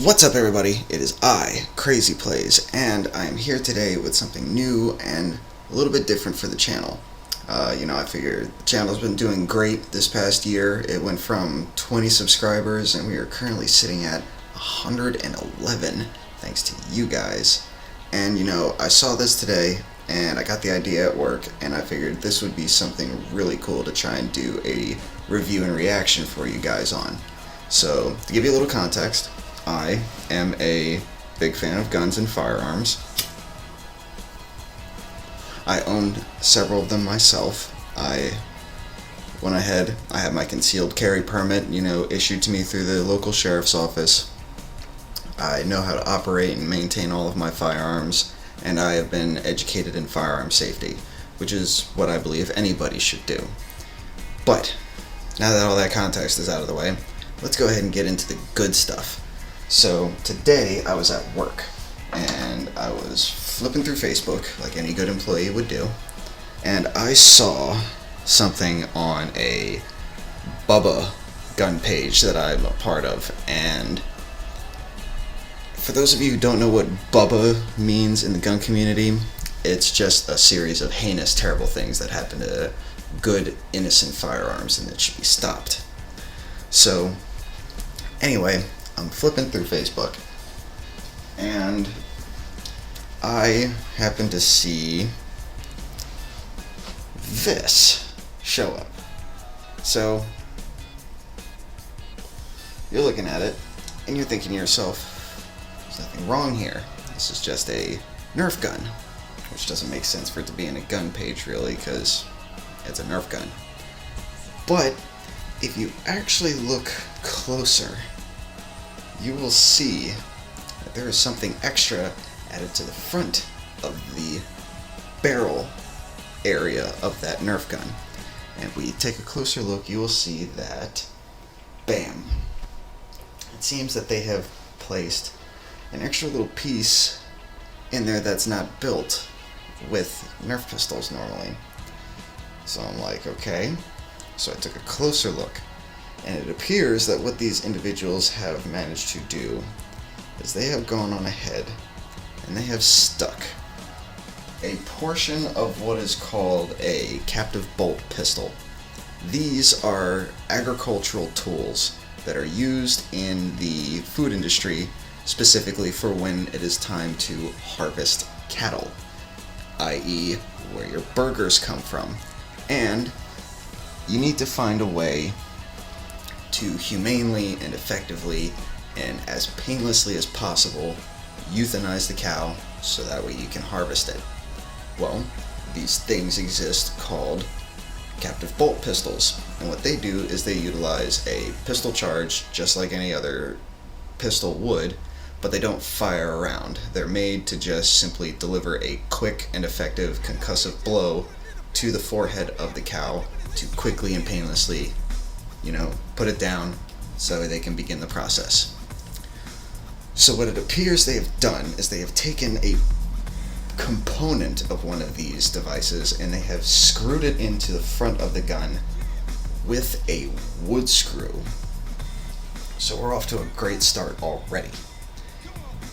What's up, everybody? It is I, Crazy Plays, and I am here today with something new and a little bit different for the channel. I figured the channel's been doing great this past year. It went from 20 subscribers, and we are currently sitting at 111, thanks to you guys. And, I saw this today, and I got the idea at work, and I figured this would be something really cool to try and do a review and reaction for you guys on. So, to give you a little context, I am a big fan of guns and firearms. I own several of them myself. I had my concealed carry permit, issued to me through the local sheriff's office. I know how to operate and maintain all of my firearms, and I have been educated in firearm safety, which is what I believe anybody should do. But, now that all that context is out of the way, let's go ahead and get into the good stuff. So today I was at work, and I was flipping through Facebook like any good employee would do, and I saw something on a BUBBA gun page that I'm a part of. And for those of you who don't know what BUBBA means in the gun community, it's just a series of heinous, terrible things that happen to good, innocent firearms, and that should be stopped. So anyway, I'm flipping through Facebook, and I happen to see this show up. So, you're looking at it, and you're thinking to yourself, there's nothing wrong here. This is just a Nerf gun, which doesn't make sense for it to be in a gun page, really, because it's a Nerf gun. But, if you actually look closer, you will see that there is something extra added to the front of the barrel area of that Nerf gun. And if we take a closer look, you will see that, bam, it seems that they have placed an extra little piece in there that's not built with Nerf pistols normally. So I'm like, okay. So I took a closer look, and it appears that what these individuals have managed to do is they have gone on ahead and they have stuck a portion of what is called a captive bolt pistol. These are agricultural tools that are used in the food industry, specifically for when it is time to harvest cattle, i.e. where your burgers come from. And you need to find a way to humanely and effectively and as painlessly as possible euthanize the cow so that way you can harvest it. Well, these things exist called captive bolt pistols, and what they do is they utilize a pistol charge just like any other pistol would, but they don't fire around. They're made to just simply deliver a quick and effective concussive blow to the forehead of the cow to quickly and painlessly put it down so they can begin the process. So what it appears they have done is they have taken a component of one of these devices and they have screwed it into the front of the gun with a wood screw. So we're off to a great start already.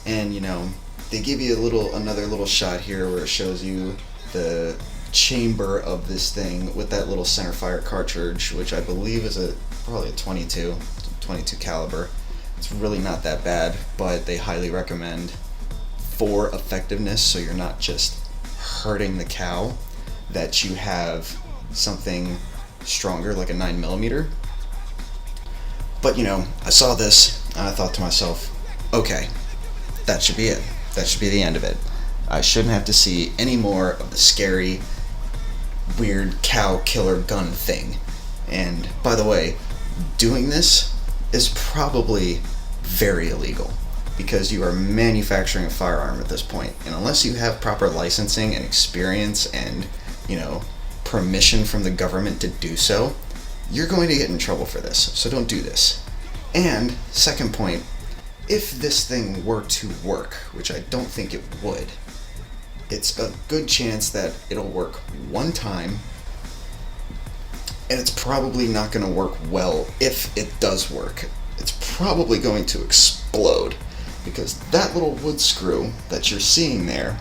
And they give you another little shot here where it shows you the chamber of this thing with that little center fire cartridge, which I believe is probably a 22 caliber. It's really not that bad, but they highly recommend for effectiveness, so you're not just hurting the cow, that you have something stronger like a 9mm. But I saw this and I thought to myself, okay, that should be it. That should be the end of it. I shouldn't have to see any more of the scary, weird cow killer gun thing. And by the way, doing this is probably very illegal because you are manufacturing a firearm at this point, and unless you have proper licensing and experience and permission from the government to do so, you're going to get in trouble for this. So don't do this. And second point, if this thing were to work, which I don't think it would, it's a good chance that it'll work one time, and it's probably not going to work well if it does work. It's probably going to explode. because that little wood screw that you're seeing there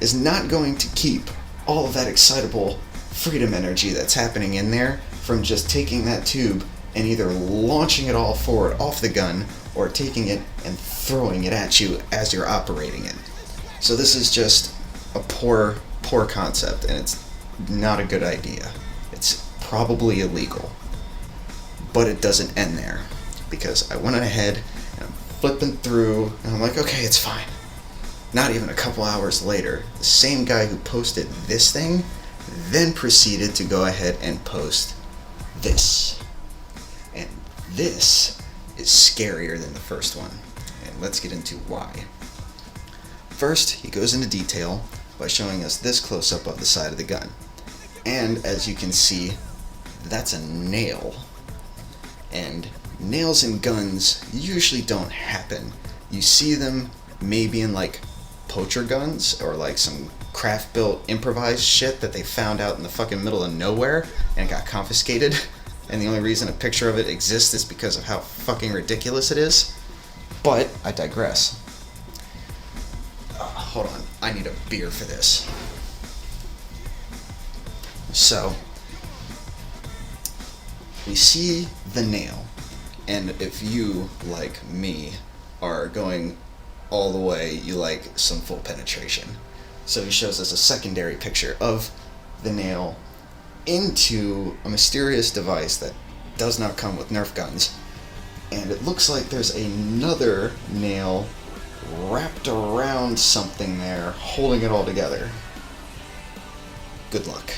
is not going to keep all of that excitable freedom energy that's happening in there from just taking that tube and either launching it all forward off the gun or taking it and throwing it at you as you're operating it. So this is just a poor concept, and it's not a good idea. It's probably illegal. But it doesn't end there, because I went ahead and I'm flipping through, and I'm like, okay, it's fine. Not even a couple hours later, the same guy who posted this thing then proceeded to go ahead and post this. And this is scarier than the first one. And let's get into why. First, he goes into detail by showing us this close-up of the side of the gun. And as you can see, that's a nail. And nails in guns usually don't happen. You see them maybe in like poacher guns or like some craft-built improvised shit that they found out in the fucking middle of nowhere and got confiscated. And the only reason a picture of it exists is because of how fucking ridiculous it is. But I digress. Hold on, I need a beer for this. So, we see the nail, and if you, like me, are going all the way, you like some full penetration. So he shows us a secondary picture of the nail into a mysterious device that does not come with Nerf guns, and it looks like there's another nail wrapped around something there, holding it all together. Good luck.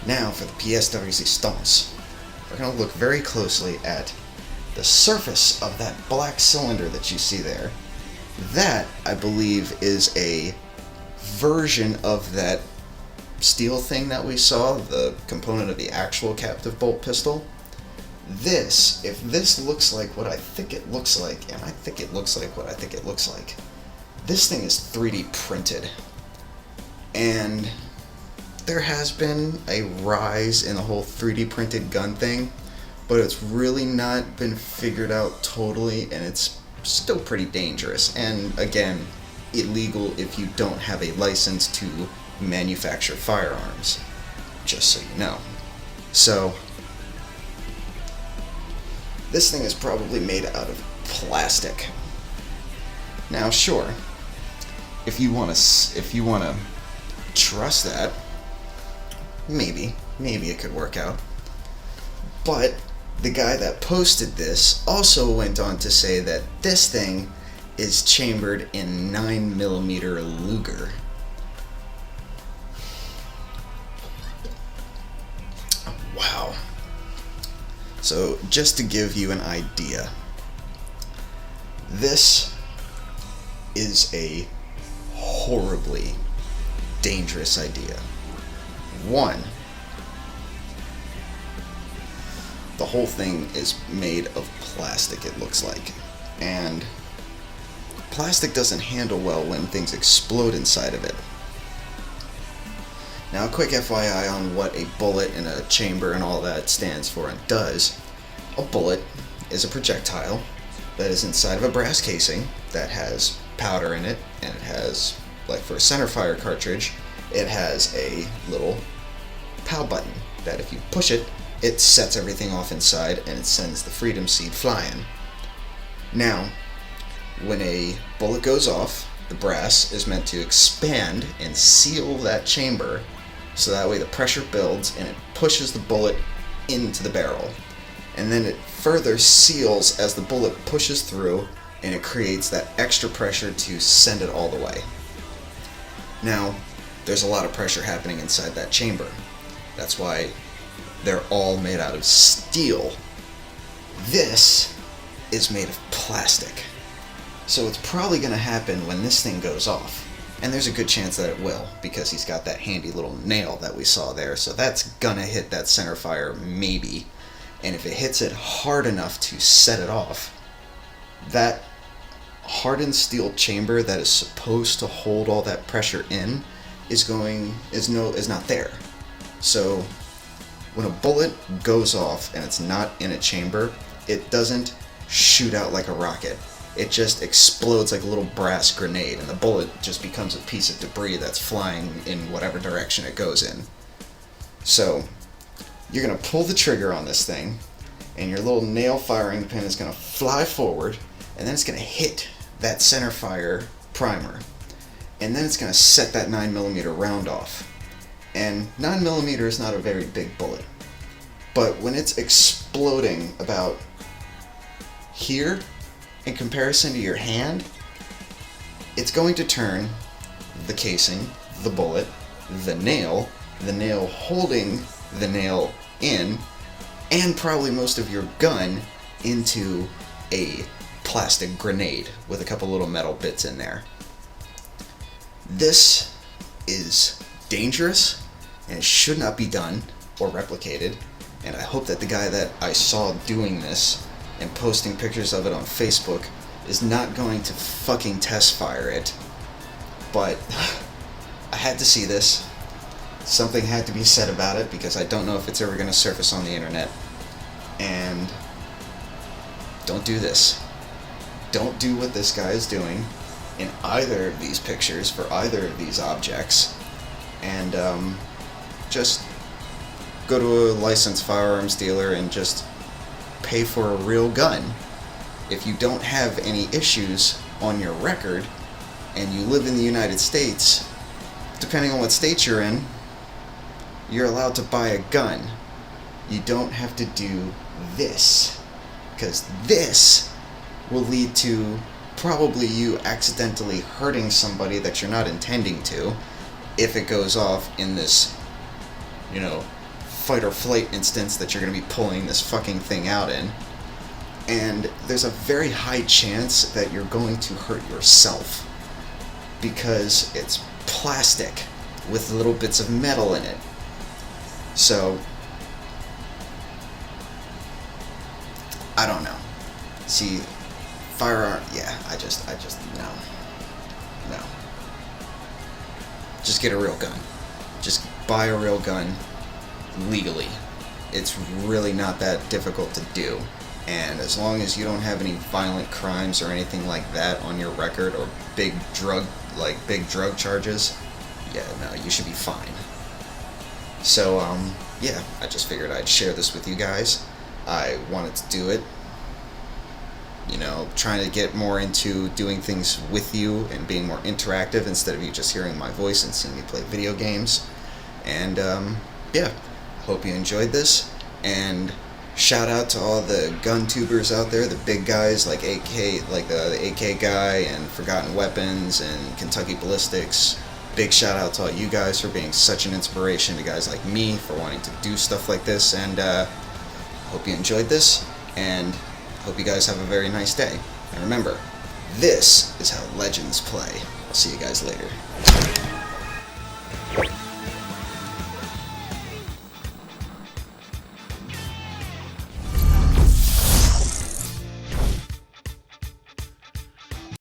Now for the pièce de résistance. We're going to look very closely at the surface of that black cylinder that you see there. That, I believe, is a version of that steel thing that we saw, the component of the actual captive bolt pistol. This, if this looks like what I think it looks like, and I think it looks like what I think it looks like, this thing is 3D printed. And there has been a rise in the whole 3D printed gun thing, but it's really not been figured out totally, and it's still pretty dangerous. And again, illegal if you don't have a license to manufacture firearms, just so you know. So, this thing is probably made out of plastic. Now, sure, if you want to trust that, maybe it could work out. But the guy that posted this also went on to say that this thing is chambered in 9mm Luger. Wow. So, just to give you an idea, this is a horribly dangerous idea. One, the whole thing is made of plastic, it looks like. And plastic doesn't handle well when things explode inside of it. Now, a quick FYI on what a bullet and a chamber and all that stands for and does. A bullet is a projectile that is inside of a brass casing that has powder in it, and it has, like for a centerfire cartridge, it has a little POW button that if you push it, it sets everything off inside and it sends the freedom seed flying. Now, when a bullet goes off, the brass is meant to expand and seal that chamber so that way the pressure builds and it pushes the bullet into the barrel. And then it further seals as the bullet pushes through, and it creates that extra pressure to send it all the way. Now, there's a lot of pressure happening inside that chamber. That's why they're all made out of steel. This is made of plastic. So it's probably going to happen when this thing goes off. And there's a good chance that it will, because he's got that handy little nail that we saw there. So that's going to hit that center fire, maybe. And if it hits it hard enough to set it off, that hardened steel chamber that is supposed to hold all that pressure in is not there. So when a bullet goes off and it's not in a chamber, it doesn't shoot out like a rocket. it just explodes like a little brass grenade, and the bullet just becomes a piece of debris that's flying in whatever direction it goes in. So, you're going to pull the trigger on this thing, and your little nail firing pin is going to fly forward, and then it's going to hit that center fire primer. And then it's going to set that 9mm round off. And 9mm is not a very big bullet. But when it's exploding about here, in comparison to your hand, it's going to turn the casing, the bullet, the nail holding the nail in, and probably most of your gun into a plastic grenade with a couple little metal bits in there. This is dangerous, and it should not be done or replicated, and I hope that the guy that I saw doing this and posting pictures of it on Facebook is not going to fucking test fire it. But I had to see this. Something had to be said about it, because I don't know if it's ever going to surface on the internet. And don't do this. Don't do what this guy is doing in either of these pictures for either of these objects. And just go to a licensed firearms dealer and just pay for a real gun. If you don't have any issues on your record and you live in the United States, depending on what state you're in, you're allowed to buy a gun. You don't have to do this, because this will lead to probably you accidentally hurting somebody that you're not intending to if it goes off in this, fight or flight instance that you're going to be pulling this fucking thing out in. And there's a very high chance that you're going to hurt yourself, because it's plastic with little bits of metal in it. So, I don't know. See, firearm, yeah, I just, no. Just get a real gun. Just buy a real gun legally. It's really not that difficult to do. And as long as you don't have any violent crimes or anything like that on your record, or big drug charges, yeah, no, you should be fine. So, yeah, I just figured I'd share this with you guys. I wanted to do it, trying to get more into doing things with you and being more interactive instead of you just hearing my voice and seeing me play video games. And, yeah, hope you enjoyed this, and shout out to all the gun tubers out there, the big guys like AK, like the AK guy and Forgotten Weapons and Kentucky Ballistics. Big shout out to all you guys for being such an inspiration to guys like me for wanting to do stuff like this. And hope you enjoyed this, and hope you guys have a very nice day. And remember, this is how legends play. I'll see you guys later.